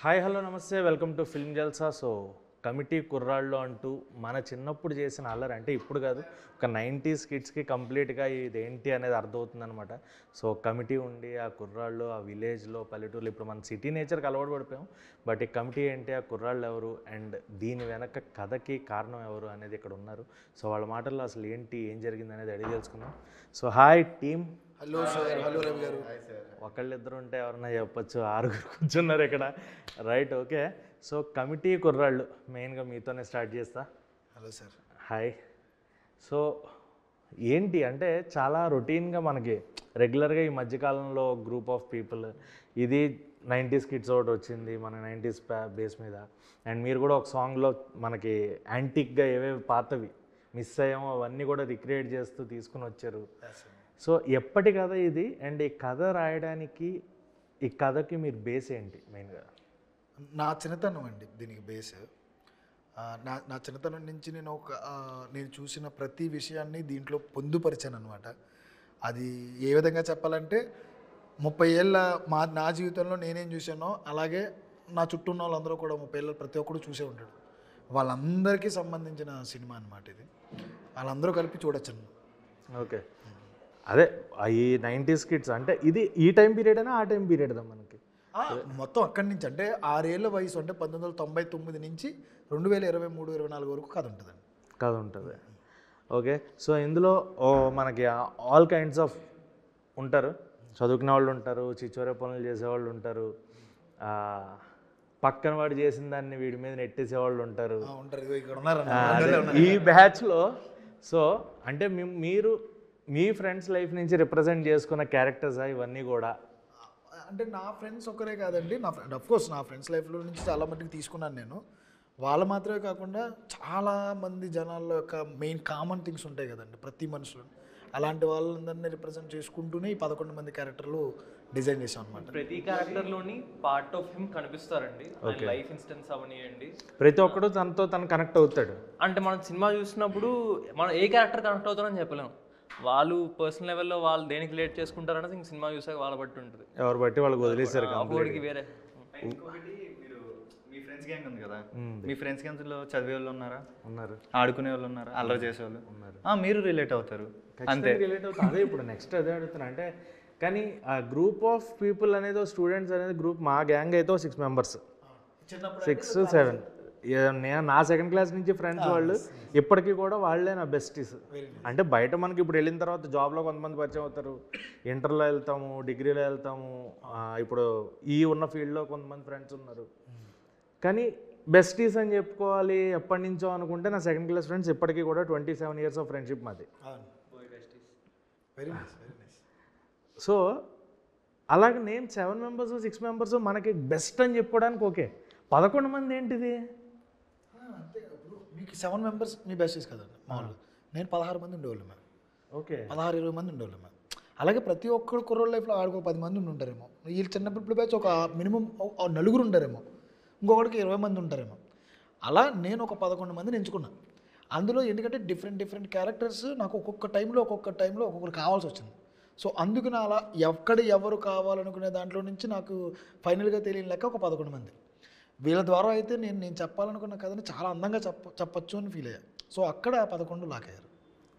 Hi hello నమస్తే welcome to film Jalsa. So committee కుర్రాళ్ళు అంటూ మన చిన్నప్పుడు చేసిన అల్లరి అంటే ఇప్పుడు కాదు, ఒక 90s కిడ్స్కి కంప్లీట్గా ఇదేంటి అనేది అర్థమవుతుంది అనమాట. సో కమిటీ ఉండి ఆ కుర్రాళ్ళు ఆ విలేజ్లో పల్లెటూరులో ఇప్పుడు మన సిటీ నేచర్కి అలవాటు పడిపోయాం. బట్ ఈ కమిటీ ఏంటి, ఆ కుర్రాళ్ళు ఎవరు, అండ్ దీని వెనక కథకి కారణం ఎవరు అనేది ఇక్కడ ఉన్నారు. సో వాళ్ళ మాటల్లో అసలు ఏంటి ఏం జరిగింది అనేది అడిగి తెలుసుకుందాం. So hi team. Hello sir. Hello Ravi గారు. ఒకళ్ళిద్దరు ఉంటే ఎవరన్నా చెప్పచ్చు, ఆరుగురు కూర్చున్నారు ఇక్కడ. Right, okay. సో కమిటీ కుర్రాళ్ళు మెయిన్గా మీతోనే స్టార్ట్ చేస్తా. Hello sir. హాయ్. సో ఏంటి అంటే చాలా రొటీన్గా మనకి రెగ్యులర్గా ఈ మధ్యకాలంలో గ్రూప్ ఆఫ్ పీపుల్, ఇది 90s కిడ్స్ ఒకటి వచ్చింది మన 90s బేస్ మీద. అండ్ మీరు కూడా ఒక సాంగ్లో మనకి యాంటిక్గా ఏవేవి పాతవి మిస్ అయ్యామో అవన్నీ కూడా రిక్రియేట్ చేస్తూ తీసుకుని వచ్చారు. సో ఎప్పటి కథ ఇది, అండ్ ఈ కథ రాయడానికి ఈ కథకి మీరు బేస్ ఏంటి మెయిన్గా? నా చిన్నతనం అండి దీనికి బేస్. నా చిన్నతనం నుంచి నేను చూసిన ప్రతి విషయాన్ని దీంట్లో పొందుపరిచాను అనమాట. అది ఏ విధంగా చెప్పాలంటే 30 ఏళ్ళ నా జీవితంలో నేనేం చూశానో అలాగే నా చుట్టూ ఉన్న వాళ్ళందరూ కూడా 30 ఏళ్ళ ప్రతి ఒక్కరు చూసే ఉంటాడు. వాళ్ళందరికీ సంబంధించిన సినిమా అనమాట ఇది. వాళ్ళందరూ కలిపి చూడొచ్చు. ఓకే, అదే ఈ 90s కిడ్స్ అంటే ఇది ఈ టైం పీరియడ్ అయినా ఆ టైం పీరియడ్ మనకి మొత్తం అక్కడి నుంచి అంటే 6 ఏళ్ళ వయసు అంటే 1999 నుంచి 2023-24 వరకు కథ ఉంటుందండి. కథ ఉంటుంది. ఓకే, సో ఇందులో మనకి ఆల్ కైండ్స్ ఆఫ్ ఉంటారు. చదువుకునే వాళ్ళు ఉంటారు, చిచ్చోరే పనులు చేసేవాళ్ళు ఉంటారు, పక్కన వాడు చేసిన దాన్ని వీడి మీద నెట్టేసేవాళ్ళు ఉంటారు. ఈ బ్యాచ్లో సో అంటే మీరు మీ ఫ్రెండ్స్ లైఫ్ నుంచి రిప్రజెంట్ చేసుకున్న క్యారెక్టర్స్ ఇవన్నీ కూడా? అంటే నా ఫ్రెండ్స్ ఒకరే కాదండి, నా ఫ్రెండ్ అఫ్కోర్స్ నా ఫ్రెండ్స్ లైఫ్లో నుంచి చాలా మట్టుకు తీసుకున్నాను నేను. వాళ్ళు మాత్రమే కాకుండా చాలామంది జనాల్లో యొక్క మెయిన్ కామన్ థింగ్స్ ఉంటాయి కదండి ప్రతి మనుషులు. అలాంటి వాళ్ళందరినీ రిప్రజెంట్ చేసుకుంటూనే ఈ 11 మంది క్యారెక్టర్లు డిజైన్ చేసాం అనమాట. ప్రతి క్యారెక్టర్లోని పార్ట్ ఆఫ్ హిమ్ కనిపిస్తారండి. లైఫ్ ఇన్స్టెన్స్ అవనియండి, ప్రతి ఒక్కడు తనతో తను కనెక్ట్ అవుతాడు. అంటే మనం సినిమా చూసినప్పుడు మనం ఏ క్యారెక్టర్ కనెక్ట్ అవుతారని చెప్పలేము. వాళ్ళు పర్సనల్ లెవెల్లో వాళ్ళు దేనికి రిలేట్ చేసుకుంటారనేది ఇంక సినిమా చూసాక వాళ్ళ బట్టి ఉంటుంది. ఎవరు బట్టి వాళ్ళకి వదిలేశారు. అప్పటికి వేరే ఇంకొకటి, మీరు మీ ఫ్రెండ్స్ గ్యాంగ్ ఉంది కదా, మీ ఫ్రెండ్స్ గ్యాంగ్స్లో చదివే వాళ్ళు ఉన్నారా? ఉన్నారు. ఆడుకునే వాళ్ళు ఉన్నారా? అల్లరి చేసేవాళ్ళు ఉన్నారు. మీరు రిలేట్ అవుతారు అంతే. రిలేట్ అవుతుంది. అదే ఇప్పుడు నెక్స్ట్ అదే అడుగుతున్నా. అంటే కానీ ఆ గ్రూప్ ఆఫ్ పీపుల్ అనేది స్టూడెంట్స్ అనేది గ్రూప్, మా గ్యాంగ్ అయితే 6 మెంబర్స్, 6, 7. నేను నా సెకండ్ క్లాస్ నుంచి ఫ్రెండ్స్ వాళ్ళు ఇప్పటికీ కూడా వాళ్ళే నా బెస్టీస్. అంటే బయట మనకి ఇప్పుడు వెళ్ళిన తర్వాత జాబ్లో కొంతమంది పరిచయం అవుతారు, ఇంటర్లో వెళ్తాము, డిగ్రీలో వెళ్తాము, ఇప్పుడు ఈ ఉన్న ఫీల్డ్లో కొంతమంది ఫ్రెండ్స్ ఉన్నారు. కానీ బెస్టీస్ అని చెప్పుకోవాలి ఎప్పటి నుంచో అనుకుంటే నా సెకండ్ క్లాస్ ఫ్రెండ్స్ ఇప్పటికీ కూడా 27 years ఆఫ్ ఫ్రెండ్షిప్ మాది. సో అలాగే నేను 7 members 6 members మనకి బెస్ట్ అని చెప్పుకోవడానికి ఓకే. 11 మంది ఏంటిది? అంతే. ఇప్పుడు మీకు 7 మెంబర్స్ మీ బెస్టీస్ కదండి మామూలుగా. నేను 16 మంది ఉండేవాళ్ళు మేము. ఓకే, 16-20 మంది ఉండేవాళ్ళు మేము. అలాగే ప్రతి ఒక్కరు కుర్రోళ్ళ లైఫ్లో ఆడుకో 10 మంది ఉంటారేమో. వీళ్ళు చిన్నప్పుడు బ్యాచ్ ఒక మినిమం 4 ఉంటారేమో, ఇంకొకటికి 20 మంది ఉంటారేమో. అలా నేను ఒక 11 మందిని ఎంచుకున్నాను. అందులో ఎందుకంటే డిఫరెంట్ క్యారెక్టర్స్ నాకు ఒక్కొక్క టైంలో ఒక్కొక్కరు కావాల్సి వచ్చింది. సో అందుకని అలా ఎవరు కావాలనుకునే దాంట్లో నుంచి నాకు ఫైనల్గా తెలియని లెక్క ఒక 11 మంది. వీళ్ళ ద్వారా అయితే నేను చెప్పాలనుకున్న కథని చాలా అందంగా చెప్పచ్చు అని ఫీల్ అయ్యాను. సో అక్కడ 11 లాక్ అయ్యారు.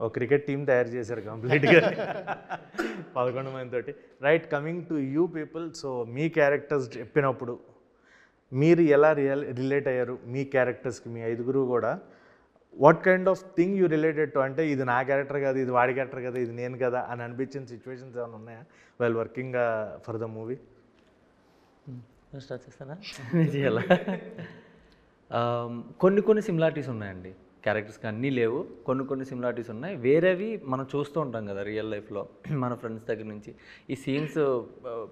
ఒక క్రికెట్ టీం తయారు చేశారు కంప్లీట్గా 11 మందితోటి. Right, coming to you people. So మీ క్యారెక్టర్స్ చెప్పినప్పుడు మీరు ఎలా రిలేట్ అయ్యారు మీ క్యారెక్టర్స్కి? మీ 5గురు కూడా what kind of thing you related to? అంటే ఇది నా క్యారెక్టర్ కదా, ఇది వాడి క్యారెక్టర్ కదా, ఇది నేను కదా అని అనిపించిన సిచ్యువేషన్స్ ఏమైనా ఉన్నాయా while working for the movie? Start చేస్తానా? చేయాలా? కొన్ని సిమిలారిటీస్ ఉన్నాయండి క్యారెక్టర్స్కి, అన్నీ లేవు. కొన్ని సిమిలారిటీస్ ఉన్నాయి. వేరేవి మనం చూస్తూ ఉంటాం కదా రియల్ లైఫ్లో మన ఫ్రెండ్స్ దగ్గర నుంచి. ఈ సీన్స్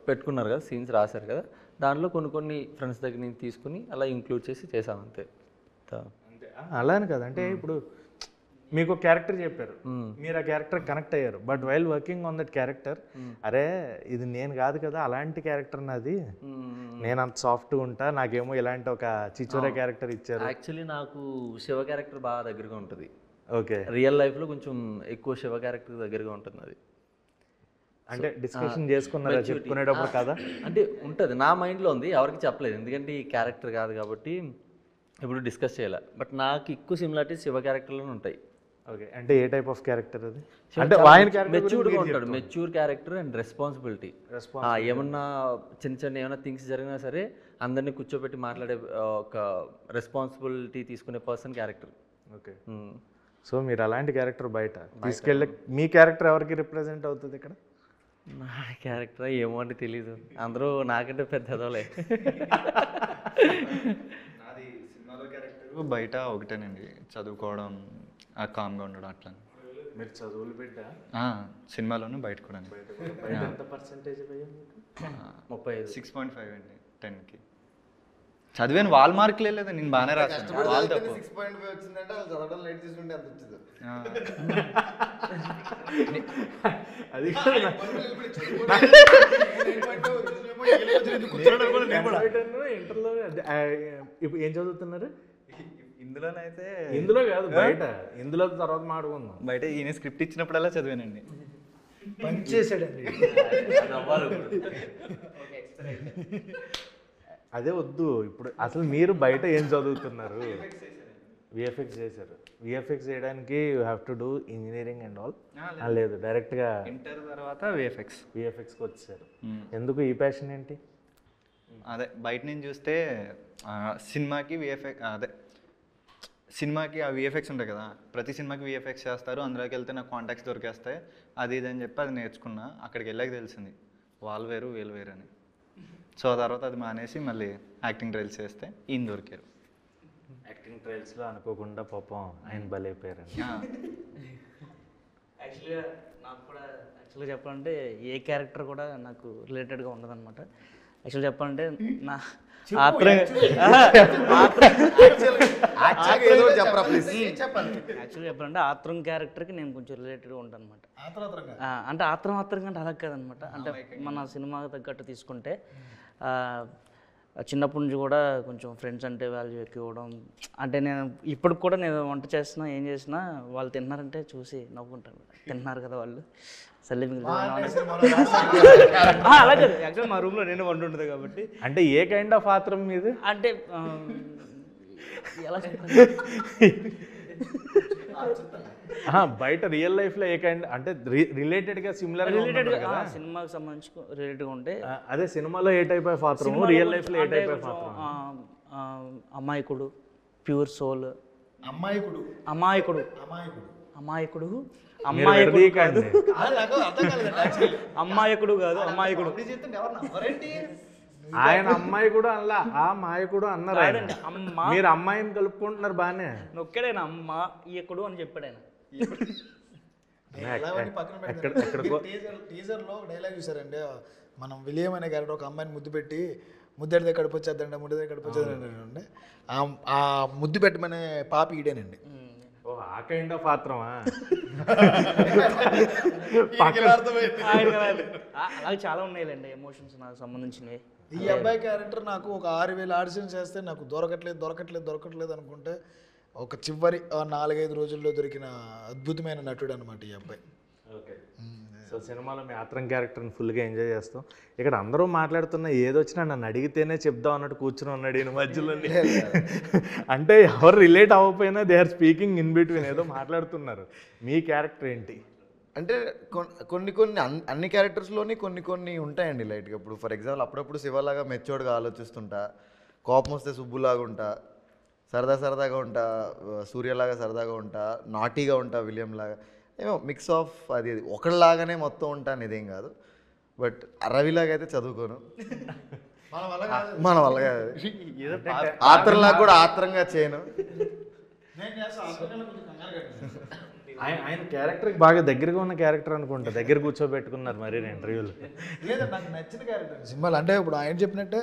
పెట్టుకున్నారు కదా, సీన్స్ రాశారు కదా, దాంట్లో కొన్ని ఫ్రెండ్స్ దగ్గర నుంచి తీసుకుని అలా ఇంక్లూడ్ చేసి చేసాం అంతే. అలా అని కదా, అంటే ఇప్పుడు మీకు క్యారెక్టర్ చెప్పారు, మీరు ఆ క్యారెక్టర్ కనెక్ట్ అయ్యారు, but while working on that character అరే ఇది నేను కాదు కదా, అలాంటి క్యారెక్టర్ నాది, నేను అంత సాఫ్ట్గా ఉంటా, నాకేమో ఇలాంటి ఒక చిచ్చోరే క్యారెక్టర్ ఇచ్చారు. యాక్చువల్లీ నాకు శివ క్యారెక్టర్ బాగా దగ్గరగా ఉంటుంది. ఓకే, రియల్ లైఫ్లో కొంచెం ఎక్కువ శివ క్యారెక్టర్ దగ్గరగా ఉంటుంది అది. అంటే డిస్కషన్ చేసుకున్నారా చెప్పుకునేటప్పుడు కదా? అంటే ఉంటుంది, నా మైండ్లో ఉంది, ఎవరికి చెప్పలేదు ఎందుకంటే ఈ క్యారెక్టర్ కాదు కాబట్టి ఇప్పుడు డిస్కస్ చేయాలి. బట్ నాకు ఎక్కువ సిమిలారిటీస్ శివ క్యారెక్టర్లోనే ఉంటాయి. ఓకే, అంటే ఏ టైప్ ఆఫ్ క్యారెక్టర్ అది? అంటే ఆయన మెచ్యూర్డ్గా ఉంటాడు, మెచ్యూర్ క్యారెక్టర్ అండ్ రెస్పాన్సిబిలిటీ. ఏమన్నా చిన్న చిన్న ఏమైనా థింగ్స్ జరిగినా సరే అందరినీ కూర్చోబెట్టి మాట్లాడే ఒక రెస్పాన్సిబిలిటీ తీసుకునే పర్సన్ క్యారెక్టర్. ఓకే, సో మీరు అలాంటి క్యారెక్టర్ బయట తీసుకెళ్ళి మీ క్యారెక్టర్ ఎవరికి రిప్రజెంట్ అవుతుంది ఇక్కడ? నా క్యారెక్టర్ ఏమో అంటే తెలీదు, అందరూ నాకంటే పెద్ద ఎదవలే. నాది సినిమాలో క్యారెక్టర్ బయట ఒకటేనండి, చదువుకోవడం, కామ్గా ఉండడం అట్లా. మీరు చదువులు పెట్టా సినిమాలోనూ బయట కూడా ఎంత పర్సెంటేజ్ 35. 6.5 అండి 10కి. చదివాను, వాళ్ళ మార్కులే లేదా, నేను బాగానే రాశాను. వాళ్ళు తప్పు. 6.5 వచ్చిందంటే వాళ్ళు చదవడం లైట్ తీసుకుంటే ఎంత వచ్చింది? అది ఇంటర్లో ఇప్పుడు ఏం చదువుతున్నారు? ఇందులోనైతే ఇందులో కాదు బయట, ఇందులో తర్వాత మాట్లాడుకుందాం. బయట ఈయన స్క్రిప్ట్ ఇచ్చినప్పుడల్లా చదివానండి. పనిచేసాడండి. అదే వద్దు, ఇప్పుడు అసలు మీరు బయట ఏం చదువుతున్నారు? విఎఫ్ఎక్స్ చేశారు. విఎఫ్ఎక్స్ చేయడానికి you have to do engineering and all? లేదు, డైరెక్ట్గా ఇంటర్ తర్వాత విఎఫ్ఎక్స్కి వచ్చేసారు. ఎందుకు ఈ ప్యాషన్ ఏంటి? అదే బయట నుంచి చూస్తే సినిమాకి సినిమాకి ఆ విఎఫ్ఎక్స్ ఉంటాయి కదా, ప్రతి సినిమాకి విఎఫ్ఎక్స్ చేస్తారు, అందులోకి వెళ్తే నాకు కాంటాక్ట్స్ దొరికేస్తాయి, అది ఇది అని చెప్పి అది నేర్చుకున్నా. అక్కడికి వెళ్ళాక తెలిసింది వాళ్ళు వేరు వీళ్ళు వేరు అని. సో ఆ తర్వాత అది మానేసి మళ్ళీ యాక్టింగ్ ట్రయల్స్ చేస్తే ఈయన దొరికారు. యాక్టింగ్ ట్రయల్స్లో అనుకోకుండా పాపం ఆయన బలైపోయారు. యాక్చువల్గా చెప్పాలంటే ఏ క్యారెక్టర్ కూడా నాకు రిలేటెడ్గా ఉండదు అనమాట. యాక్చువల్ చెప్పాలంటే నా యాక్చువల్గా చెప్పాలంటే ఆత్రం క్యారెక్టర్కి నేను కొంచెం రిలేటెడ్గా ఉంటాను అనమాట. అంటే ఆత్రం అంటే అలా కాదనమాట. అంటే మన సినిమాకి తగ్గట్టు తీసుకుంటే చిన్నప్పటి నుంచి కూడా కొంచెం ఫ్రెండ్స్ అంటే వాల్యూ ఎక్కువ ఇవ్వడం. అంటే నేను ఇప్పటికి కూడా నేను వంట చేసినా ఏం చేసినా వాళ్ళు తిన్నారంటే చూసి నవ్వుకుంటాను, తిన్నారు కదా వాళ్ళు సల్లి అలా కాదు. యాక్చువల్ మా రూమ్లో నేను వంట ఉంటుంది కాబట్టి. అంటే ఏ కైండ్ ఆఫ్ ఆత్రం మీద? అంటే ఎలా బయట రియల్ లైఫ్లో ఏ కైండ్ అంటే రిలేటెడ్గా సిమిలర్ సినిమాకి సంబంధించి రిలేటెడ్గా ఉంటే అదే సినిమాలో ఏ టైప్ ఆఫ్ ఆత్రం, రియల్ లైఫ్లో ఏ టైప్ ఆఫ్ ఆత్రం? అమాయకుడు, ప్యూర్ సోల్. అమ్మాయికుడు అమాయకుడు అమ్మాయకుడు కాదు, అమ్మాయకుడు. ఆయన అమ్మాయి కూడా అలా ఆ మాయకుడు అన్నారు. మీరు అమ్మాయిని కలుపుకుంటున్నారు బానే. నొక్కడైనా అమ్మ ఈయకుడు అని చెప్పాడు ఆయన. టీజర్లో డైలాగ్ చూసారండి, మనం విలియం అనే క్యారెక్టర్ ఒక అమ్మాయిని ముద్దు పెట్టి ముద్దడిదే కడిపొచ్చేద్దండి, ముద్దడిదే కడిపొచ్చేద్దండి. ఆ ముద్దు పెట్టమనే పాప ఈడేనండి. ఓ ఆ కైండ్ ఆఫ్ ఆత్రమా? అలాగే చాలా ఉన్నాయిలేండి ఎమోషన్స్ నాకు సంబంధించినవి. ఈ అబ్బాయి క్యారెక్టర్ నాకు ఒక 6,000 ఆడిషన్స్ చేస్తే నాకు దొరకట్లేదు అనుకుంటే ఒక చివరి 4-5 రోజుల్లో దొరికిన అద్భుతమైన నటుడు అనమాట ఈ అబ్బాయి. ఓకే, సో సినిమాలో మీ ఆత్రం క్యారెక్టర్ని ఫుల్గా ఎంజాయ్ చేస్తాం. ఇక్కడ అందరూ మాట్లాడుతున్న ఏదొచ్చినా నన్ను అడిగితేనే చెప్దాం అన్నట్టు కూర్చుని ఉన్నాడు ఈయన మధ్యలో. అంటే ఎవరు రిలేట్ అవ్వకపోయినా they are speaking in between, ఏదో మాట్లాడుతున్నారు. మీ క్యారెక్టర్ ఏంటి? అంటే కొన్ని అన్ని క్యారెక్టర్స్లోని కొన్ని ఉంటాయండి లైట్గా. ఇప్పుడు ఫర్ ఎగ్జాంపుల్ అప్పుడప్పుడు శివలాగా మెచ్యూర్డ్గా ఆలోచిస్తుంటా, కోపం వస్తే సుబ్బులాగా ఉంటా, సరదాగా ఉంటా, సూర్యలాగా సరదాగా ఉంటా, నాటీగా ఉంటా, విలియం లాగా, ఏమో మిక్స్ ఆఫ్ అది ఒకళ్ళలాగానే మొత్తం ఉంటాను, ఇదేం కాదు. బట్ రవిలాగా అయితే చదువుకోను, మన వల్ల కాదు. ఆత్రంలాగా కూడా ఆత్రంగా చేయను. ఆయన క్యారెక్టర్కి బాగా దగ్గరగా ఉన్న క్యారెక్టర్ అనుకుంటా, దగ్గర కూర్చోబెట్టుకున్నారు మరి ఇంటర్వ్యూలో. లేదా నాకు నచ్చిన క్యారెక్టర్ సినిమాలు అంటే ఇప్పుడు ఆయన చెప్పినట్టే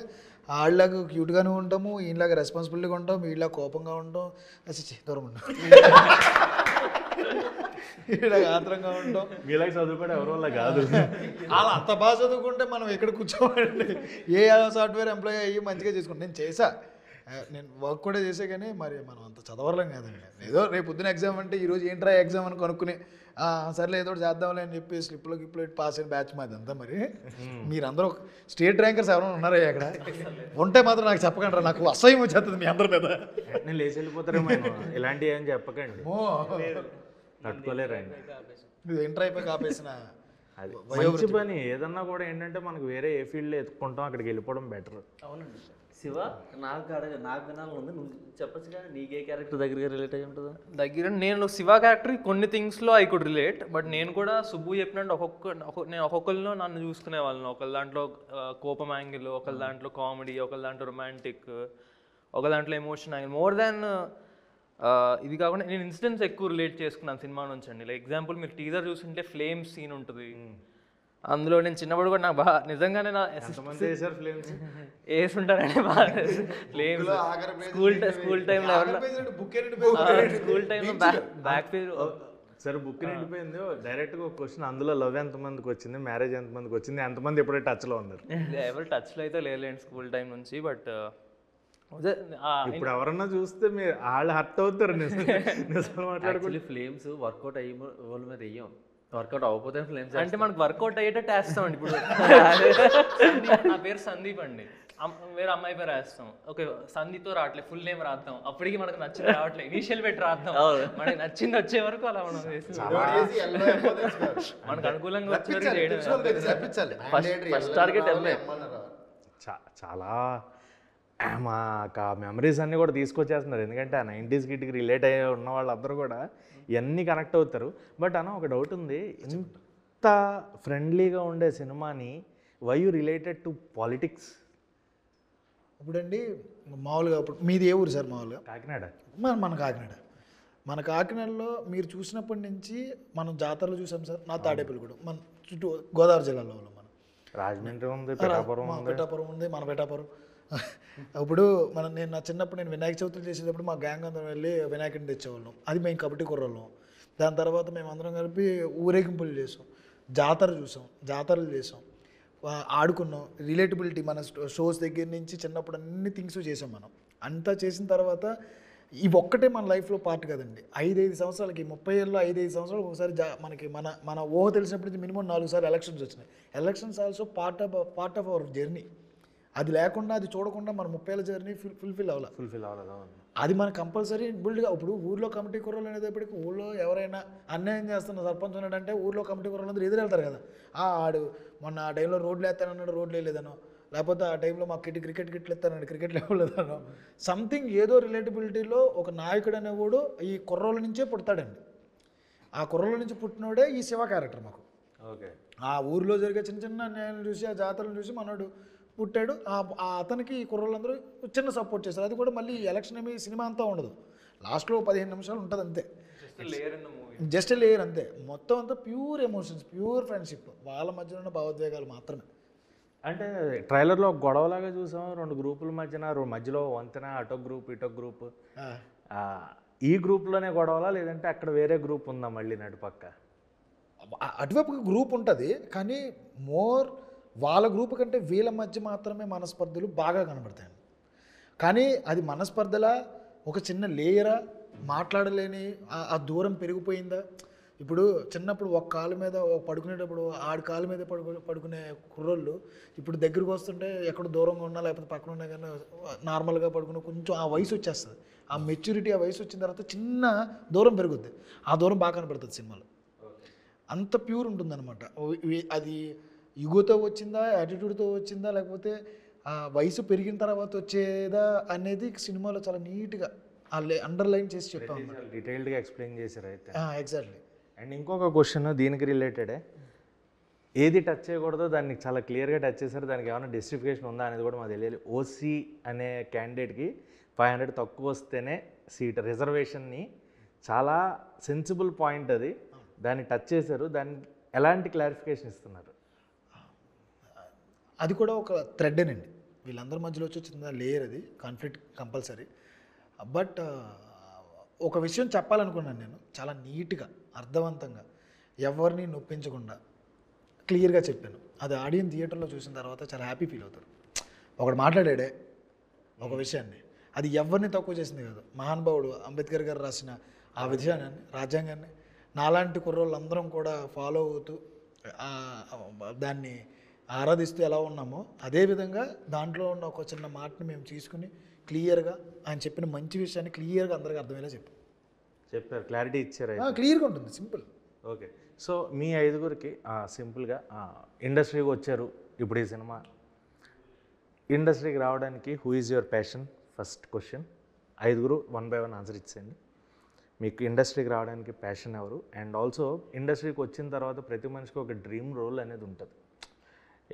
వాళ్ళలాగా క్యూట్గానే ఉంటాము, ఈయనలాగా రెస్పాన్సిబిలిటీగా ఉంటాం, వీళ్ళలాగా కోపంగా ఉంటాం, దూరం ఉంటాం, వీళ్ళగా ఆత్రంగా ఉంటాం. వీళ్ళకి చదువుకోవడం ఎవరి వల్ల కాదు. అలా అంత బాగా చదువుకుంటే మనం ఎక్కడ కూర్చోమండి. ఏ సాఫ్ట్వేర్ ఎంప్లాయీ అయ్యి మంచిగా చేసుకుంటాం. నేను చేసా నేను వర్క్ కూడా చేసే కానీ మరి మనం అంత చదవలేం కాదండి. ఏదో రేపు పొద్దున ఎగ్జామ్ అంటే ఈరోజు ఏంట్రా ఎగ్జామ్ అని కనుక్కుని సర్లే ఏదో ఒకటి చేద్దాంలే అని చెప్పి స్లిప్లో పాస్ అయిన బ్యాచ్ మాది అంతా. మరి మీరందరూ స్టేట్ ర్యాంకర్స్ ఎవరైనా ఉన్నారా అక్కడ? ఉంటే మాత్రం నాకు చెప్పకండి, నాకు అసహ్యం వచ్చేస్తుంది మీ అందరి మీద. నేను లేచి వెళ్ళిపోతారేమో ఇలాంటివి ఏం చెప్పకండి, తట్టుకోలేరండి. ఇది ఇంటర్ అయిపోయి ఆపేసిన అది మంచి పని. ఏదన్నా కూడా ఏంటంటే మనకు వేరే ఏ ఫీల్డ్లో ఎత్తుకుంటాం అక్కడికి వెళ్ళిపోవడం బెటర్. అవునండి. శివ, నాకు వినాలని ఉంది, నువ్వు చెప్పచ్చు కానీ నీకే క్యారెక్టర్ దగ్గరగా రిలేట్ అయ్యి ఉంటుందా? దగ్గర నేను శివ క్యారెక్టర్ కొన్ని థింగ్స్లో ఐ కుడ్ రిలేట్, బట్ నేను కూడా సుబ్బు చెప్పినట్టు నేను ఒక్కొక్కరిలో నన్ను చూసుకునే వాళ్ళని. ఒకళ్ళ దాంట్లో కోపం యాంగిల్, ఒకళ్ళ దాంట్లో కామెడీ, ఒకళ్ళ దాంట్లో రొమాంటిక్, ఒక దాంట్లో ఎమోషన్ యాంగిల్. మోర్ దాన్ ఇది కాకుండా నేను ఇన్సిడెంట్స్ ఎక్కువ రిలేట్ చేసుకున్నాను సినిమా నుంచి అండి. లైక్ ఎగ్జాంపుల్ మీరు టీజర్ చూస్తుంటే ఫ్లేమ్ సీన్ ఉంటుంది, అందులో నేను చిన్నప్పుడు కూడా నాకు బాగా నిజంగానే నా వేసుంటారండి బాగా ఫ్లేమ్స్. స్కూల్ టైంలో స్కూల్ టైంలో బ్యాక్ పేజ్ సరే బుక్ నిండిపోయింది. డైరెక్ట్గా ఒక క్వశ్చన్, అందులో లవ్ ఎంతమందికి వచ్చింది, మ్యారేజ్ ఎంతమందికి వచ్చింది, ఎంతమంది ఎప్పుడైతే టచ్లో ఉన్నారు? ఎవరు టచ్లో అయితే లేదులేండి స్కూల్ టైం నుంచి. బట్ ఇప్పుడు ఎవరన్నా చూస్తే మీరు వాళ్ళు హర్ట్ అవుతారు. నిజం మాట్లాడుకుంటే ఫ్లేమ్స్ వర్కౌట్ అయ్యి వాళ్ళ మీద వెయ్యం, వర్కౌట్ అవ్వకపోతే ఫ్లేమ్స్ అంటే మనకు వర్కౌట్ అయ్యేటట్టు వేస్తామండి. ఇప్పుడు నా పేరు సందీప్ అండి, వేరే అమ్మాయి పేరు వేస్తాం. ఓకే సందీప్తో రావట్లేదు, ఫుల్ నేమ్ రాద్దాం, అప్పటికి మనకు నచ్చింది రావట్లేదు, ఇనిషియల్ పెట్టి రాద్దాం, మనకి నచ్చింది వచ్చే వరకు అలా మనం మనకు అనుకూలంగా వచ్చే వరకు చేయడం. ఫస్ట్ టార్గెట్ చాలా మాకు ఆ మెమరీస్ అన్నీ కూడా తీసుకొచ్చేస్తున్నారు. ఎందుకంటే ఆ 90s కిడ్కి రిలేట్ అయ్యి ఉన్న వాళ్ళందరూ కూడా ఇవన్నీ కనెక్ట్ అవుతారు. బట్ అన్న ఒక డౌట్ ఉంది, ఇంత ఫ్రెండ్లీగా ఉండే సినిమాని why you related to politics? ఇప్పుడండి మామూలుగా ఇప్పుడు మీది ఏ ఊరు సార్? మామూలుగా కాకినాడ. మన కాకినాడ. మన కాకినాడలో మీరు చూసినప్పటి నుంచి మనం జాతరలు చూసాం సార్. నా తాడేపల్లిగూడెం, మన చుట్టూ గోదావరి జిల్లాలో మనం రాజమండ్రి ఉంది, పిఠాపురం ఉంది, మన పిఠాపురం. ఇప్పుడు నేను నా చిన్నప్పుడు నేను వినాయక చవితులు చేసేటప్పుడు మా గ్యాంగ్ అందరం వెళ్ళి వినాయకుడిని తెచ్చేవాళ్ళం. అది మేము కబడ్డీ కుర్రోళ్ళం. దాని తర్వాత మేము అందరం కలిపి ఊరేగింపులు చేసాం, జాతరలు చేసాం, ఆడుకున్నాం. రిలేటబిలిటీ మన షోస్ దగ్గర నుంచి చిన్నప్పుడు అన్ని థింగ్స్ చేసాం మనం. అంతా చేసిన తర్వాత ఇవి ఒక్కటే మన లైఫ్లో పార్ట్ కదండి. 5 సంవత్సరాలకి 30 ఏళ్ళలో 5 సంవత్సరాలకు ఒకసారి మనకి మన ఊహ తెలిసినప్పటి నుంచి మినిమం 4 సార్లు ఎలక్షన్స్ వచ్చినాయి. Elections also part of our journey. అది లేకుండా, అది చూడకుండా మన 30 ఏళ్ళ జర్నీ ఫుల్ఫిల్ అవ్వలేదు. అది మన కంపల్సరీ బిల్డ్గా. ఇప్పుడు ఊర్లో కమిటీ కుర్రలు అనేటప్పటికి ఊళ్ళో ఎవరైనా అన్యాయం చేస్తున్న సర్పంచ్ ఉన్నాడంటే ఊర్లో కమిటీ కుర్రలందరూ ఎదురెళ్తారు కదా. ఆడు మొన్న ఆ టైంలో రోడ్లు వేస్తానన్నాడు, రోడ్లు వేయలేదనో, లేకపోతే ఆ టైంలో మాకు క్రికెట్ గిట్లు ఎత్తానండి, క్రికెట్ లేవలేదనో, సంథింగ్ ఏదో రిలేటబిలిటీలో ఒక నాయకుడు అనేవాడు ఈ కుర్రోళ్ళ నుంచే పుడతాడండి. ఆ కుర్రోళ్ళ నుంచి పుట్టినోడే ఈ శివ క్యారెక్టర్ మాకు. ఓకే. ఆ ఊర్లో జరిగే చిన్న చిన్న అన్యాయాలను చూసి, ఆ జాతరలను చూసి మనోడు పుట్టాడు. అతనికి ఈ కుర్రోళ్ళందరూ చిన్న సపోర్ట్ చేస్తారు. అది కూడా మళ్ళీ ఎలక్షన్ ఏమి సినిమా అంతా ఉండదు, లాస్ట్లో 15 నిమిషాలు ఉంటుంది అంతే, జస్ట్ లేయర్ అంతే. మొత్తం అంతా ప్యూర్ ఎమోషన్స్, ప్యూర్ ఫ్రెండ్షిప్, వాళ్ళ మధ్యలో ఉన్న భావోద్వేగాలు మాత్రమే. అంటే ట్రైలర్లో గొడవలాగా చూసాం, 2 గ్రూపుల మధ్యలో వంతెన, అటొక గ్రూప్ ఇటొక గ్రూప్. ఈ గ్రూప్లోనే గొడవలా, లేదంటే అక్కడ వేరే గ్రూప్ ఉందా మళ్ళీ నడుపక్క? అటువైపు గ్రూప్ ఉంటుంది, కానీ వాళ్ళ గ్రూప్ కంటే వీళ్ళ మధ్య మాత్రమే మనస్పర్ధలు బాగా కనబడతాయండి. కానీ అది మనస్పర్ధలా, ఒక చిన్న లేయరా, మాట్లాడలేని ఆ దూరం పెరిగిపోయిందా? ఇప్పుడు చిన్నప్పుడు ఒక కాలు మీద పడుకునేటప్పుడు ఆడి కాలు మీద పడుకునే కుర్రోళ్ళు ఇప్పుడు దగ్గరికి వస్తుంటే ఎక్కడ దూరంగా ఉన్నా లేకపోతే పక్కన ఉన్నా కానీ నార్మల్గా పడుకుని కొంచెం ఆ వయసు వచ్చేస్తుంది. ఆ మెచ్యూరిటీ, ఆ వయసు వచ్చిన తర్వాత చిన్న దూరం పెరుగుద్ది. ఆ దూరం బాగా కనబడుతుంది సినిమాలో. అంత ప్యూర్ ఉంటుందన్నమాట. అది ఈగోతో వచ్చిందా, యాటిట్యూడ్తో వచ్చిందా, లేకపోతే ఆ వయసు పెరిగిన తర్వాత వచ్చేదా అనేది సినిమాలో చాలా నీట్గా అండర్లైన్ చేసి చెప్పాము, డీటెయిల్డ్గా ఎక్స్ప్లెయిన్ చేశారు అయితే. ఎగ్జాక్ట్లీ. అండ్ ఇంకొక క్వశ్చన్ దీనికి రిలేటెడే, ఏది టచ్ చేయకూడదో దాన్ని చాలా క్లియర్గా టచ్ చేశారు. దానికి ఏమైనా జస్టిఫికేషన్ ఉందా అనేది కూడా మాకు తెలియాలి. ఓసీ అనే క్యాండిడేట్కి 500 తక్కువ వస్తేనే సీట్, రిజర్వేషన్ని చాలా సెన్సిబుల్ పాయింట్ అది, దాన్ని టచ్ చేశారు. దాన్ని ఎలాంటి క్లారిఫికేషన్ ఇస్తున్నారు? అది కూడా ఒక థ్రెడ్డేనండి, వీళ్ళందరి మధ్యలో వచ్చిన లేయర్, అది కాన్ఫ్లిక్ట్ కంపల్సరీ. బట్ ఒక విషయం చెప్పాలనుకున్నాను నేను, చాలా నీట్గా అర్థవంతంగా ఎవరిని నొప్పించకుండా క్లియర్గా చెప్పాను. అది ఆడియన్స్ థియేటర్లో చూసిన తర్వాత చాలా హ్యాపీ ఫీల్ అవుతారు. ఒకడు మాట్లాడాడే ఒక విషయాన్ని, అది ఎవరిని తక్కువ చేసింది కాదు. మహానుభావుడు అంబేద్కర్ గారు రాసిన ఆ విధానాన్ని, రాజ్యాంగాన్ని నాలాంటి కుర్రోళ్ళందరం కూడా ఫాలో అవుతూ దాన్ని ఆరాధిస్తూ ఎలా ఉన్నామో అదేవిధంగా దాంట్లో ఉన్న ఒక చిన్న మాటని మేము తీసుకుని క్లియర్గా ఆయన చెప్పిన మంచి విషయాన్ని క్లియర్గా అందరికీ అర్థమయ్యేలా చెప్పారు, క్లారిటీ ఇచ్చారు. క్లియర్గా ఉంటుంది, సింపుల్. ఓకే, సో మీ ఐదుగురికి సింపుల్గా ఇండస్ట్రీకి వచ్చారు. ఇప్పుడు ఈ సినిమా ఇండస్ట్రీకి రావడానికి who is your passion? First question. ఐదుగురు 1 by 1 ఆన్సర్ ఇచ్చేయండి. మీకు ఇండస్ట్రీకి రావడానికి ప్యాషన్ ఎవరు? అండ్ ఆల్సో ఇండస్ట్రీకి వచ్చిన తర్వాత ప్రతి మనిషికి ఒక డ్రీమ్ రోల్ అనేది ఉంటుంది.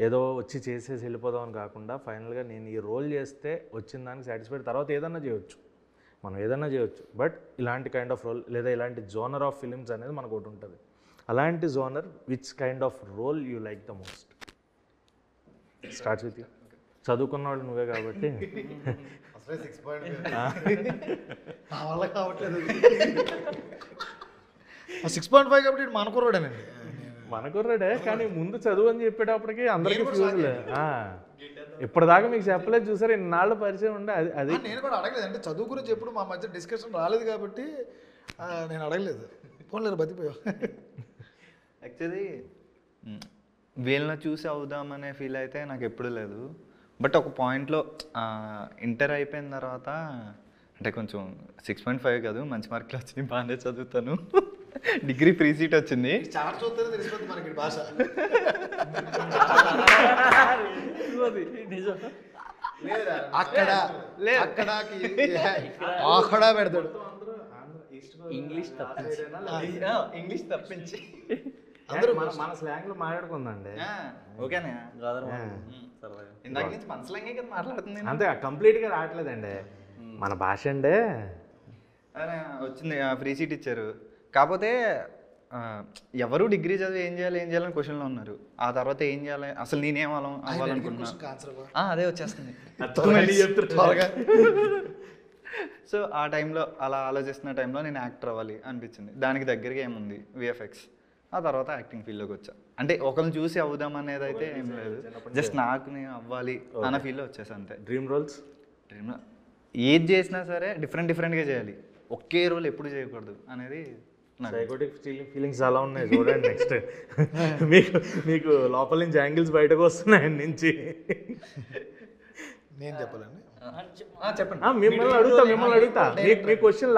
ఏదో వచ్చి చేసేసి వెళ్ళిపోదాం అని కాకుండా ఫైనల్గా నేను ఈ రోల్ చేస్తే వచ్చిన దానికి సాటిస్ఫైడ్, తర్వాత ఏదన్నా చేయొచ్చు, మనం ఏదన్నా చేయొచ్చు. బట్ ఇలాంటి కైండ్ ఆఫ్ రోల్ లేదా ఇలాంటి జోనర్ ఆఫ్ ఫిలిమ్స్ అనేది మనకు ఒకటి ఉంటుంది. అలాంటి genre which kind of role you like the most? Starts with you. చదువుకున్న వాళ్ళు నువ్వే కాబట్టి 6.5 కాబట్టి మన కుర్రాడేనండి. మన కుర్రాడే, కానీ ముందు చదువు అని చెప్పేటప్పటికి అందరికీ ఫ్యూజ్లే. ఇప్పటిదాకా మీకు చెప్పలేదు చూసారు, ఇన్నాళ్ళు పరిచయం ఉండే. అది నేను కూడా అడగలేదు, అంటే చదువు గురించి ఎప్పుడు మా మధ్య డిస్కషన్ రాలేదు కాబట్టి నేను అడగలేదు. ఫోన్లేదు బతిపోయావు. యాక్చువల్లీ వీళ్ళని చూసి అవుదామనే ఫీల్ అయితే నాకు ఎప్పుడు లేదు. బట్ ఒక పాయింట్లో ఇంటర్ అయిపోయిన తర్వాత అంటే కొంచెం 6.5 కాదు, మంచి మార్కులు వచ్చినాయి, బాగానే చదువుతాను. డిగ్రీ ఫ్రీ సీట్ వచ్చింది. చాట్ చూస్తేనే తెలిసిపోతుంది మనకి భాష. అక్కడ అక్కడ పెడతాడు ఇంగ్లీష్ ఇంగ్లీష్ తప్పించి అందరూ మన స్లాంగ్లో మాట్లాడుకుందండి. ఓకేనా? ఇందాక నుంచి మన స్లాంగే కదా మాట్లాడుతుంది. అంతే, కంప్లీట్గా రావట్లేదండి మన భాష అండి. వచ్చింది, ఫ్రీ సీట్ ఇచ్చారు. కాకపోతే ఎవరు డిగ్రీ చదివి ఏం చేయాలని క్వశ్చన్లో ఉన్నారు. ఆ తర్వాత ఏం చేయాలి, అసలు నేనేం అవ్వాలనుకున్నా అదే వచ్చేస్తుంది. సో ఆ టైంలో అలా ఆలోచిస్తున్న టైంలో నేను యాక్టర్ అవ్వాలి అనిపించింది. దానికి దగ్గరగా ఏముంది విఎఫ్ఎక్స్. ఆ తర్వాత యాక్టింగ్ ఫీల్డ్లోకి వచ్చా. అంటే ఒకరిని చూసి అవుదాం అనేది అయితే ఏం లేదు, జస్ట్ నాకు నేను అవ్వాలి అన్న ఫీల్లో వచ్చేసా అంతే. Dream roles? డ్రీమ్ ఏది చేసినా సరే డిఫరెంట్గా చేయాలి, ఒకే రోల్ ఎప్పుడు చేయకూడదు అనేది. సైకోటిక్ ఫీలింగ్స్ చాలా ఉన్నాయి చూడండి. నెక్స్ట్ మీకు లోపల నుంచి యాంగిల్స్ బయటకు వస్తున్నాయి నుంచి. నేను చెప్పాలండి, చెప్పండి. మిమ్మల్ని అడుగుతా మీ క్వశ్చన్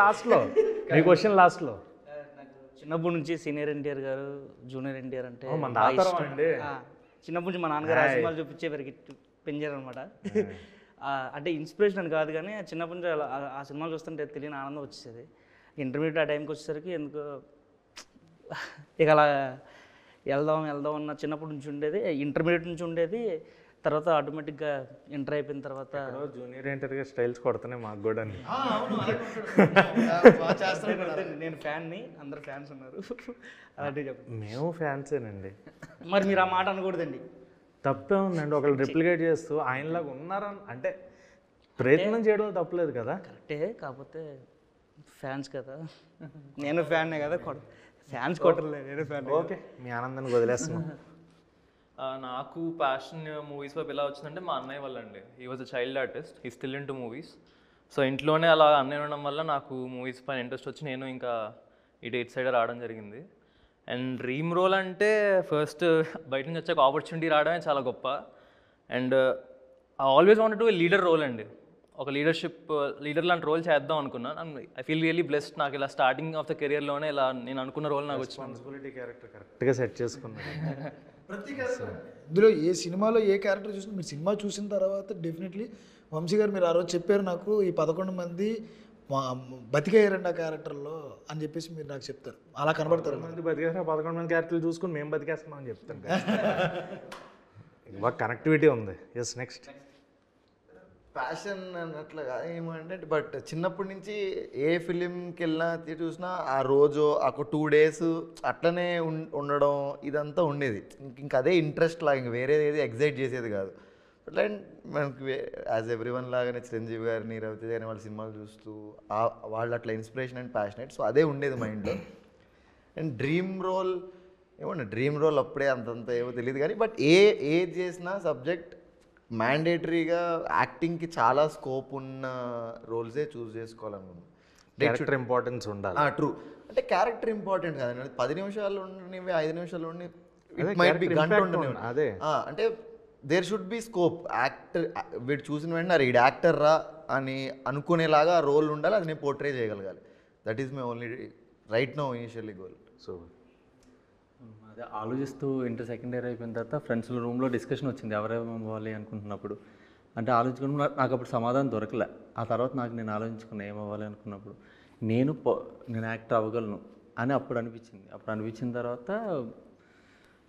లాస్ట్లో. చిన్నప్పటి నుంచి సీనియర్ ఎన్టీఆర్ గారు, జూనియర్ ఎన్టీఆర్ అంటే మన తాతరం అండి. చిన్నప్పటి నుంచి మా నాన్నగారు ఆ సినిమాలు చూపించే పెంచారు అనమాట. అంటే ఇన్స్పిరేషన్ అని కాదు కానీ చిన్నప్పటి నుంచి ఆ సినిమాలు చూస్తుంటే తెలియని ఆనందం వచ్చేది. ఇంటర్మీడియట్ ఆ టైంకి వచ్చేసరికి ఎందుకు ఇక అలా వెళ్దాం అన్న చిన్నప్పటి నుంచి ఉండేది, ఇంటర్మీడియట్ నుంచి ఉండేది. తర్వాత ఆటోమేటిక్గా ఎంటర్ అయిపోయిన తర్వాత జూనియర్ ఎన్టీఆర్ స్టైల్స్ కొడుతున్నాయి మాకు కూడా. నేను ఫ్యాన్ని, అందరు ఫ్యాన్స్ ఉన్నారు అలాంటివి చెప్పండి. మేము ఫ్యాన్సేనండి. మరి మీరు ఆ మాట అనకూడదండి. తప్పే ఉందండి, ఒకళ్ళు రిప్లికేట్ చేస్తూ ఆయనలాగా ఉన్నారని అంటే ప్రయత్నం చేయడం తప్పలేదు కదా. కరెక్టే, కాకపోతే ఫ్యాన్స్ కదా, నేను ఫ్యాన్నే కదా, ఫ్యాన్స్ కొట్టలేదు, నేను ఫ్యాన్. ఓకే, మీ ఆనందాన్ని వదిలేస్తున్నాం. నాకు ప్యాషన్ మూవీస్ వైపు ఎలా వచ్చిందంటే మా అన్నయ్య వల్ల అండి. He was a child artist, he still in to movies. So ఇంట్లోనే అలా అన్నయ్య ఉండడం వల్ల నాకు మూవీస్ పైన ఇంట్రెస్ట్ వచ్చి నేను ఇంకా ఇటు సైడ్ రావడం జరిగింది. అండ్ డ్రీమ్ రోల్ అంటే ఫస్ట్ బయట నుంచి వచ్చాక ఆపర్చునిటీ రావడమే చాలా గొప్ప. And I always wanted to leader role అండి. ఒక లీడర్ లాంటి రోల్ చేద్దాం అనుకున్నాను. I feel really blessed. నాకు ఇలా స్టార్టింగ్ ఆఫ్ ద కెరియర్లోనే ఇలా నేను అనుకున్న రోల్ నాకు వచ్చింది. రెస్పాన్సిబిలిటీ క్యారెక్టర్ కరెక్ట్గా సెట్ చేసుకున్నాను. ఇందులో ఏ సినిమాలో ఏ క్యారెక్టర్ చూసినా మీరు సినిమా చూసిన తర్వాత డెఫినెట్లీ వంశీ గారు మీరు ఆ రోజు చెప్పారు నాకు ఈ 11 మంది బతికేయారండి ఆ క్యారెక్టర్లో అని చెప్పేసి మీరు నాకు చెప్తారు. అలా కనబడతారు. 11 మంది బతికేసిన 11 మంది క్యారెక్టర్లు చూసుకుని మేము బతికేస్తున్నాం అని చెప్తాను. బాగా కనెక్టివిటీ ఉంది. Yes, next. ప్యాషన్ అన్నట్లుగా ఏమంటే, బట్ చిన్నప్పటి నుంచి ఏ ఫిలింకి వెళ్ళినా చూసినా ఆ రోజు ఒక 2 days అట్లనే ఉండడం ఇదంతా ఉండేది. ఇంక అదే ఇంట్రెస్ట్ లాగా, ఇంక వేరేది ఏది ఎగ్జైట్ చేసేది కాదు. అట్లా మనకి యాజ్ ఎవ్రీవన్ లాగానే చిరంజీవి గారిని, రవితేజ గారిని వాళ్ళ సినిమాలు చూస్తూ వాళ్ళు అట్లా ఇన్స్పిరేషన్ అండ్ ప్యాషనేట్. సో అదే ఉండేది మైండ్లో. అండ్ డ్రీమ్ రోల్ అప్పుడే అంతంత ఏమో తెలియదు కానీ, బట్ ఏది చేసినా సబ్జెక్ట్ మ్యాండేటరీగా యాక్టింగ్కి చాలా స్కోప్ ఉన్న రోల్సే చూస్ చేసుకోవాలనుకున్నాను. క్యారెక్టర్ ఇంపార్టెన్స్ ఉండాలి. ట్రూ. అంటే క్యారెక్టర్ ఇంపార్టెంట్ కాదండి, 10 నిమిషాలు ఉండనివి, 5 నిమిషాలు ఉండని, అదే ఇట్ మైట్ బి character గంట impact ఉండనివి. ఉంది. అదే. అంటే there should be scope. Actor వీడు చూసిన వెంటనే ఈడు యాక్టర్ రా అని అనుకునేలాగా ఆ రోల్ ఉండాలి, అది నేను పోర్ట్రే చేయగలగాలి. That is my only right now initially goal. So అదే ఆలోచిస్తూ ఇంటర్ సెకండ్ ఇయర్ అయిపోయిన తర్వాత ఫ్రెండ్స్ రూమ్లో డిస్కషన్ వచ్చింది ఎవరేమో అవ్వాలి అనుకుంటున్నప్పుడు. అంటే ఆలోచించుకుని నాకు అప్పుడు సమాధానం దొరకలే. ఆ తర్వాత నేను ఆలోచించుకున్నా ఏమవ్వాలి అనుకున్నప్పుడు నేను యాక్టర్ అవ్వగలను అని అప్పుడు అనిపించింది. అప్పుడు అనిపించిన తర్వాత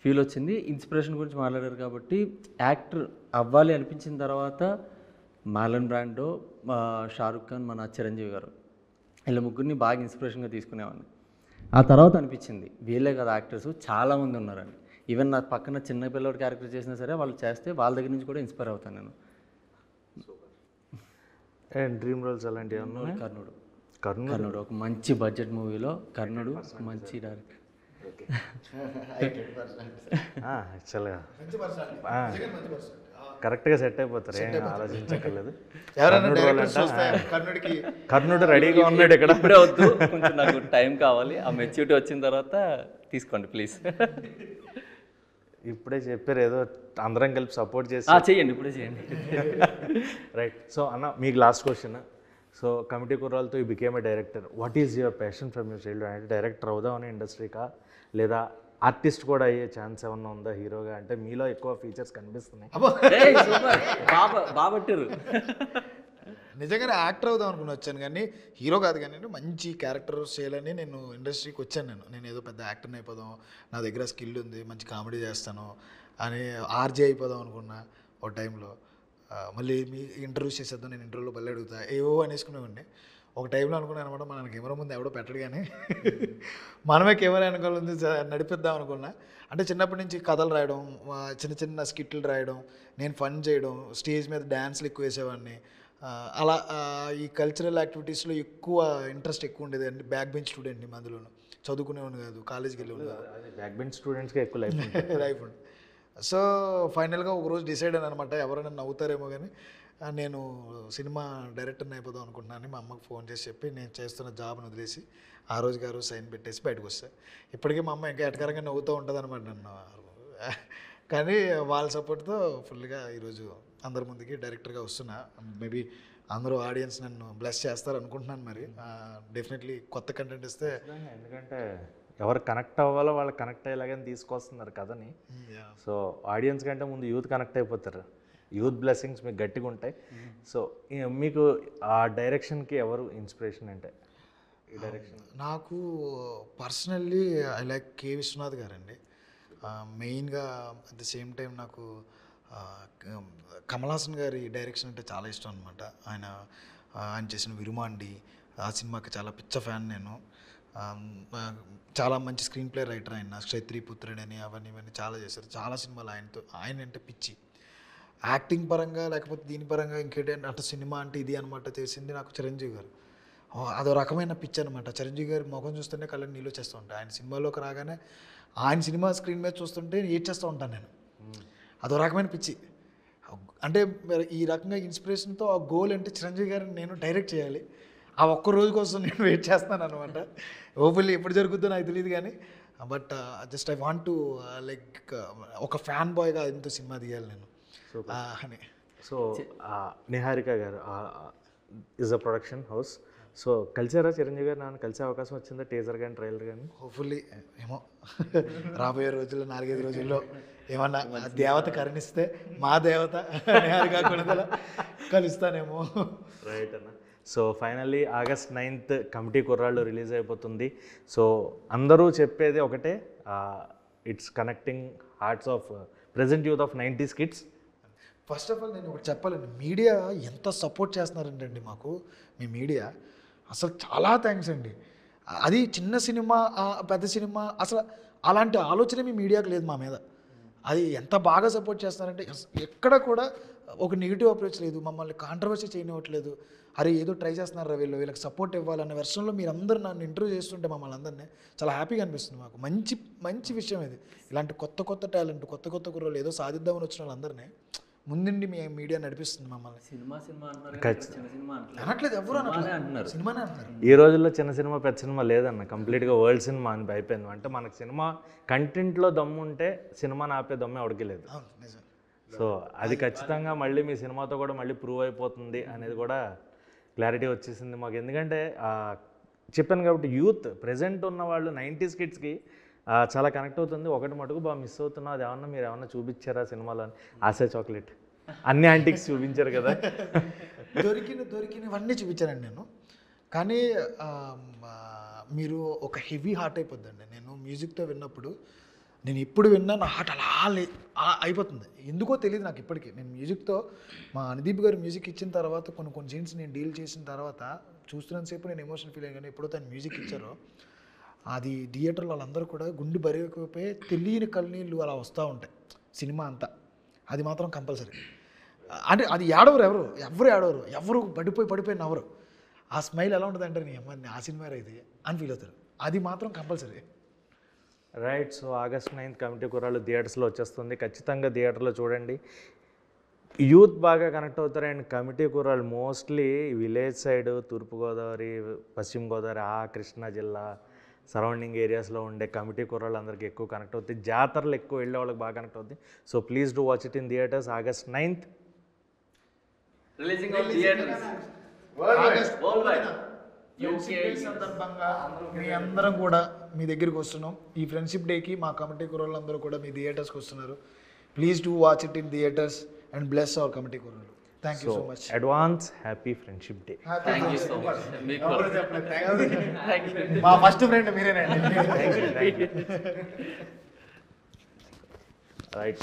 ఫీల్ వచ్చింది. ఇన్స్పిరేషన్ గురించి మాట్లాడారు కాబట్టి యాక్టర్ అవ్వాలి అనిపించిన తర్వాత మార్లన్ బ్రాండో, షారుఖ్ ఖాన్, మన చిరంజీవి గారు, వీళ్ళ ముగ్గురిని బాగా ఇన్స్పిరేషన్గా తీసుకునేవాడిని. ఆ తర్వాత అనిపించింది వీళ్ళే కదా యాక్టర్స్, చాలామంది ఉన్నారని. ఈవెన్ నా పక్కన చిన్న పిల్లవాడి క్యారెక్టర్ చేసినా సరే వాళ్ళు చేస్తే వాళ్ళ దగ్గర నుంచి కూడా ఇన్స్పైర్ అవుతాను నేను. డ్రీమ్ రోల్స్ అలాంటివి ఏమన్నా? కర్ణుడు ఒక మంచి బడ్జెట్ మూవీలో కర్ణుడు మంచి డైరెక్టర్. యాక్చువల్గా కరెక్ట్గా సెట్ అయిపోతారు, ఏం ఆలోచించక్కర్లేదు. కర్ణుడు రెడీగా ఉన్నాడు ఇక్కడ. ఇప్పుడే వద్దు, కొంచెం నాకు టైం కావాలి. ఆ మెచ్యూరిటీ వచ్చిన తర్వాత తీసుకోండి ప్లీజ్. ఇప్పుడే చెప్పారు ఏదో అందరం కలిపి సపోర్ట్ చేసి చేయండి, ఇప్పుడే చేయండి. రైట్. సో అన్న మీకు లాస్ట్ క్వశ్చన్. సో కమిటీ కుర్రాలతో you became a director. What is your passion from your childhood? అంటే డైరెక్టర్ అవుదామని ఇండస్ట్రీకా, లేదా ఆర్టిస్ట్ కూడా అయ్యే ఛాన్స్ ఏమన్నా ఉందా హీరోగా? అంటే మీలో ఎక్కువ ఫీచర్స్ కనిపిస్తున్నాయి. బాబట్టారు. నిజంగానే యాక్టర్ అవుదాం అనుకుని వచ్చాను, కానీ హీరో కాదు. కానీ మంచి క్యారెక్టర్ చేయాలని నేను ఇండస్ట్రీకి వచ్చాను. నేను ఏదో పెద్ద యాక్టర్ని అయిపోదాం, నా దగ్గర స్కిల్ ఉంది, మంచి కామెడీ చేస్తాను అని ఆర్జే అయిపోదాం అనుకున్నా ఒక టైంలో. మళ్ళీ మీ ఇంటర్వ్యూ చేసేద్దాం, నేను ఇంటర్వ్యూలో బల్ల అడుగుతా ఏవో అనేసుకునేవాడిని. ఒక టైంలో అనుకున్నాను అనమాట, మన కెమెరా ముందు ఎవడో పెట్టడు కానీ మనమే కెమెరా వెనకాల ఉంది నడిపిద్దాం అనుకున్నా. అంటే చిన్నప్పటి నుంచి కథలు రాయడం, చిన్న చిన్న స్కిట్లు రాయడం, నేను ఫన్ చేయడం, స్టేజ్ మీద డ్యాన్స్లు ఎక్కువ వేసేవాడిని. అలా ఈ కల్చరల్ యాక్టివిటీస్లో ఎక్కువ ఇంట్రెస్ట్ ఎక్కువ ఉండేది అండి. బ్యాక్ బెంచ్ స్టూడెంట్ని, అందులోను చదువుకునేవాడిని కాదు, కాలేజ్కి వెళ్ళేవాడు కాదు. బ్యాక్ బెంచ్ స్టూడెంట్స్కి ఎక్కువ లైఫ్ లైఫ్ ఉంది. సో ఫైనల్గా ఒకరోజు డిసైడ్ అయ్యాను అనమాట, ఎవరైనా నవ్వుతారేమో కానీ నేను సినిమా డైరెక్టర్ని అయిపోదాం అనుకుంటున్నాను. మా అమ్మకి ఫోన్ చేసి చెప్పి నేను చేస్తున్న జాబ్ని వదిలేసి ఆ రోజు సైన్ పెట్టేసి బయటకు వస్తాను. ఇప్పటికీ మా అమ్మ ఇంకా ఎటకరంగా నవ్వుతూ ఉంటుంది అనమాట నన్ను. కానీ వాళ్ళ సపోర్ట్తో ఫుల్గా ఈరోజు అందరి ముందుకి డైరెక్టర్గా వస్తున్నా. మేబీ అందరూ ఆడియన్స్ నన్ను బ్లెస్ చేస్తారు అనుకుంటున్నాను. మరి డెఫినెట్లీ కొత్త కంటెంట్ ఇస్తే, ఎందుకంటే ఎవరు కనెక్ట్ అవ్వాలో వాళ్ళు కనెక్ట్ అయ్యేలాగానే తీసుకొస్తున్నారు కథని. సో ఆడియన్స్ కంటే ముందు యూత్ కనెక్ట్ అయిపోతారు. యూత్ బ్లెస్సింగ్స్ మీకు గట్టిగా ఉంటాయి. సో మీకు ఆ డైరెక్షన్కి ఎవరు ఇన్స్పిరేషన్? అంటే ఈ డైరెక్షన్ నాకు పర్సనల్లీ ఐ లైక్ కే విశ్వనాథ్ గారండి. మెయిన్గా అట్ ద సేమ్ టైం నాకు కమల్ హాసన్ గారి డైరెక్షన్ అంటే చాలా ఇష్టం అనమాట. ఆయన చేసిన విరుమాండి ఆ సినిమాకి చాలా పిచ్చ ఫ్యాన్ నేను. చాలా మంచి స్క్రీన్ ప్లే రైటర్ ఆయన. క్షత్రియపుత్రుడని అవన్నీ ఇవన్నీ చాలా చేశారు. చాలా సినిమాలు ఆయన అంటే పిచ్చి. యాక్టింగ్ పరంగా లేకపోతే దీని పరంగా ఇంకేంటంటే అంటే సినిమా అంటే ఇది అనమాట చేసింది నాకు చిరంజీవి గారు. అదో రకమైన పిచ్చి అనమాట. చిరంజీవి గారి ముఖం చూస్తుంటే కళ్ళని నీళ్ళు వచ్చేస్తూ ఉంటాయి. ఆయన సినిమాలోకి రాగానే ఆయన సినిమా స్క్రీన్ మీద చూస్తుంటే ఏడ్చేస్తూ ఉంటాను నేను. అదో రకమైన పిచ్చి. అంటే ఈ రకంగా ఇన్స్పిరేషన్తో ఆ గోల్ అంటే చిరంజీవి గారిని నేను డైరెక్ట్ చేయాలి. ఆ ఒక్క రోజు కోసం నేను వెయిట్ చేస్తాను అనమాట. హోప్ఫుల్లీ ఎప్పుడు జరుగుతుందో నాకు తెలియదు కానీ, but just I want to like ఒక ఫ్యాన్ బాయ్గా ఎంతో సినిమా తీయాలి నేను అని. So Niharika garu is a production house. So కలిసారా చిరంజీవి గారు? నన్ను కలిసే అవకాశం వచ్చిందా? టీజర్ కానీ ట్రైలర్ కానీ? హోప్ఫుల్లీ ఏమో రాబోయే రోజుల్లో 4-5 రోజుల్లో ఏమన్నా దేవత కరుణిస్తే మా దేవత నిహారిక కొణిదెల కలుస్తానేమో. రైట్ అన్న. So finally August 9th committee కుర్రాళ్ళు రిలీజ్ అయిపోతుంది. సో అందరూ చెప్పేది ఒకటే, it's connecting hearts of present youth of 90s kids. First of all నేను ఒకటి చెప్పాలండి, మీడియా ఎంత సపోర్ట్ చేస్తున్నారంటే మాకు మీ మీడియా అసలు చాలా థ్యాంక్స్ అండి. అది చిన్న సినిమా పెద్ద సినిమా అసలు అలాంటి ఆలోచన మీ మీడియాకు లేదు మా మీద. అది ఎంత బాగా సపోర్ట్ చేస్తున్నారంటే ఎక్కడ కూడా ఒక నెగిటివ్ అప్రోచ్ లేదు, మమ్మల్ని కాంట్రవర్సీ చేయనివ్వట్లేదు. అరే ఏదో ట్రై చేస్తున్నారు వీళ్ళకి సపోర్ట్ ఇవ్వాలన్న వెర్షన్లో మీరందరూ నన్ను ఇంటర్వ్యూ చేస్తుంటే మమ్మల్ని అందరినీ చాలా హ్యాపీగా అనిపిస్తుంది మాకు. మంచి మంచి విషయం ఇది. ఇలాంటి కొత్త టాలెంట్ కొత్త కుర్రోళ్ళు ఏదో సాధిద్దామని వచ్చిన వాళ్ళందరినీ ముందుండి మీ మీడియా నడిపిస్తుంది మమ్మల్ని. సినిమా అంటున్నారు కానీ చిన్న సినిమా అనట్లేదు, ఎవరు అంటున్నారు అనట్లేదు, సినిమానే అంటున్నారు. ఈ రోజుల్లో చిన్న సినిమా పెద్ద సినిమా లేదన్న, కంప్లీట్గా వరల్డ్ సినిమా అని అయిపోయింది. అంటే మనకు సినిమా కంటెంట్లో దమ్ము ఉంటే సినిమాని ఆపే దమ్మే ఎవరికి లేదు. అవును, నిజం. సో అది ఖచ్చితంగా మళ్ళీ మీ సినిమాతో కూడా మళ్ళీ ప్రూవ్ అయిపోతుంది అనేది కూడా క్లారిటీ వచ్చేసింది మాకు. ఎందుకంటే చెప్పాను కాబట్టి యూత్ ప్రజెంట్ ఉన్న వాళ్ళు 90s కిడ్స్కి చాలా కనెక్ట్ అవుతుంది. ఒకటి మటుకు బాగా మిస్ అవుతున్నా, అది ఏమన్నా మీరు ఏమన్నా చూపించారా సినిమాలో అని? ఆశా చాక్లెట్ అన్ని యాంటిక్స్ చూపించారు కదా. దొరికినవన్నీ చూపించానండి నేను. కానీ మీరు ఒక హెవీ హార్ట్ అయిపోద్దండి. నేను మ్యూజిక్తో విన్నప్పుడు, నేను ఎప్పుడు విన్నా నా హార్ట్ అలా అయిపోతుంది. ఎందుకో తెలియదు నాకు ఇప్పటికీ. నేను మ్యూజిక్తో మా అనుదీప్ గారు మ్యూజిక్ ఇచ్చిన తర్వాత కొన్ని సీన్స్ నేను డీల్ చేసిన తర్వాత చూస్తున్నంతసేపు నేను ఎమోషన్ ఫీల్ అయ్యాను. ఎప్పుడో తను మ్యూజిక్ ఇచ్చారో అది థియేటర్లో వాళ్ళందరూ కూడా గుండె బరిగిపోయి తెలియని కళ్ళనీళ్ళు అలా వస్తూ ఉంటాయి సినిమా అంతా. అది మాత్రం కంపల్సరీ. అంటే అది ఎవరు పడిపోయి నవ్వరు. ఆ స్మైల్ ఎలా ఉంటుంది అంటే నీ అమ్మాయి ఆ సినిమా ఇది అని ఫీల్ అవుతారు. అది మాత్రం compulsory. Right. So August 9th committee కుర్రాళ్ళు థియేటర్స్లో వచ్చేస్తుంది. ఖచ్చితంగా థియేటర్లో చూడండి. యూత్ బాగా కనెక్ట్ అవుతారు. అండ్ కమిటీ కుర్రాళ్ళు మోస్ట్లీ విలేజ్ సైడ్, తూర్పుగోదావరి, పశ్చిమ గోదావరి, కృష్ణా జిల్లా సరౌండింగ్ ఏరియాస్లో ఉండే కమిటీ కుర్రాళ్ళు అందరికీ ఎక్కువ కనెక్ట్ అవుతుంది. జాతరలు ఎక్కువ వెళ్ళే వాళ్ళకి బాగా కనెక్ట్ అవుతుంది. So please do watch it in theatres. August 9th releasing of theatres సందర్భంగా మీ అందరం కూడా మీ దగ్గరికి వస్తున్నాం. ఈ ఫ్రెండ్షిప్ డేకి మా కమిటీ కుర్రోళ్ళందరూ కూడా మీ థియేటర్స్కి వస్తున్నారు. Please do watch it in theatres and bless our committee Kurrollu. Thank you so much. Advance happy friendship day. Thank you so much. మా ఫస్ట్ ఫ్రెండ్ మీరేనండి. రైట్.